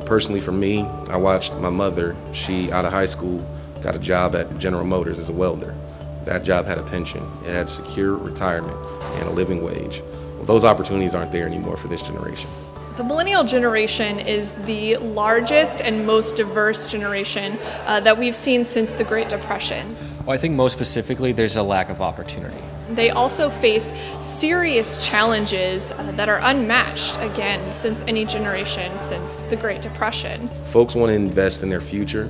Personally for me, I watched my mother, she out of high school got a job at General Motors as a welder. That job had a pension, it had secure retirement and a living wage. Well, those opportunities aren't there anymore for this generation. The millennial generation is the largest and most diverse generation that we've seen since the Great Depression. Well, I think most specifically there's a lack of opportunity. They also face serious challenges that are unmatched, again, since any generation since the Great Depression. Folks want to invest in their future,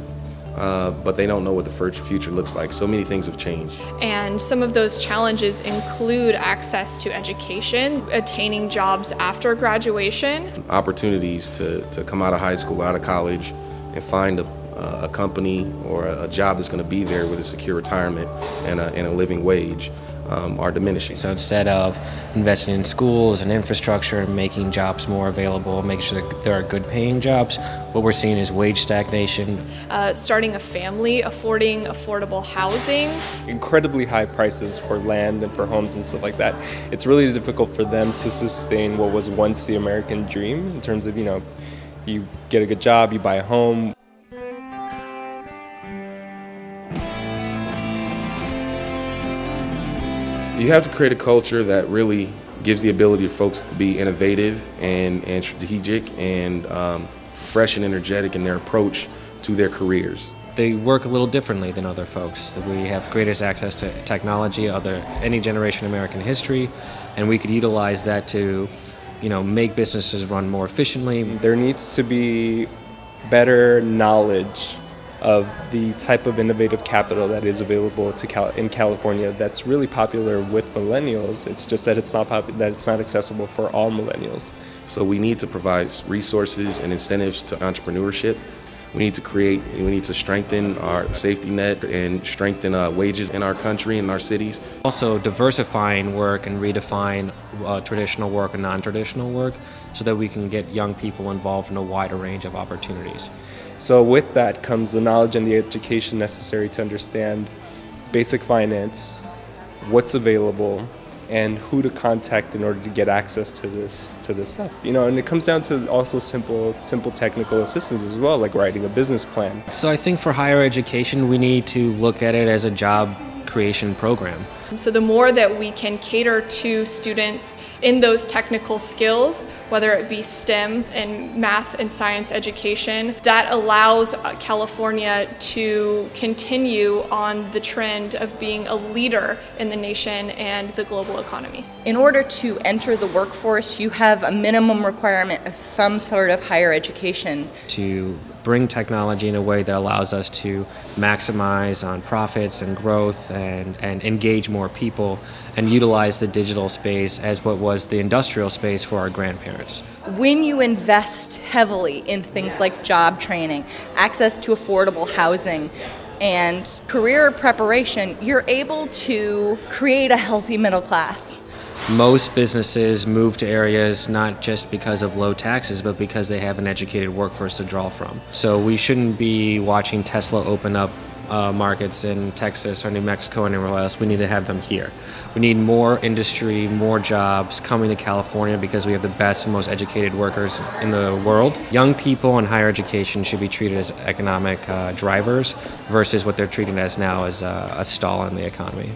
but they don't know what the future looks like. So many things have changed. And some of those challenges include access to education, attaining jobs after graduation. Opportunities to come out of high school, out of college, and find a company or a job that's going to be there with a secure retirement and a living wage are diminishing. So instead of investing in schools and infrastructure and making jobs more available, making sure that there are good paying jobs, what we're seeing is wage stagnation. Starting a family, affording affordable housing. Incredibly high prices for land and for homes and stuff like that. It's really difficult for them to sustain what was once the American dream in terms of, you get a good job, you buy a home. You have to create a culture that really gives the ability for folks to be innovative and strategic and fresh and energetic in their approach to their careers. They work a little differently than other folks. We have greatest access to technology, any generation in American history, and we could utilize that to, make businesses run more efficiently. There needs to be better knowledge of the type of innovative capital that is available in California that's really popular with millennials. It's just that it's not accessible for all millennials. So we need to provide resources and incentives to entrepreneurship. We need to strengthen our safety net and strengthen wages in our country and our cities. Also diversifying work and redefine traditional work and non-traditional work so that we can get young people involved in a wider range of opportunities. So with that comes the knowledge and the education necessary to understand basic finance, what's available, and who to contact in order to get access to this stuff. And it comes down to also simple technical assistance as well, like writing a business plan. So I think for higher education, we need to look at it as a job creation program. So the more that we can cater to students in those technical skills, whether it be STEM and math and science education, that allows California to continue on the trend of being a leader in the nation and the global economy. In order to enter the workforce, you have a minimum requirement of some sort of higher education. To bring technology in a way that allows us to maximize on profits and growth and engage more people and utilize the digital space as what was the industrial space for our grandparents. When you invest heavily in things like job training, access to affordable housing, and career preparation, you're able to create a healthy middle class. Most businesses move to areas not just because of low taxes, but because they have an educated workforce to draw from. So we shouldn't be watching Tesla open up markets in Texas or New Mexico or anywhere else. We need to have them here. We need more industry, more jobs coming to California because we have the best and most educated workers in the world. Young people in higher education should be treated as economic drivers versus what they're treated as now as a stall in the economy.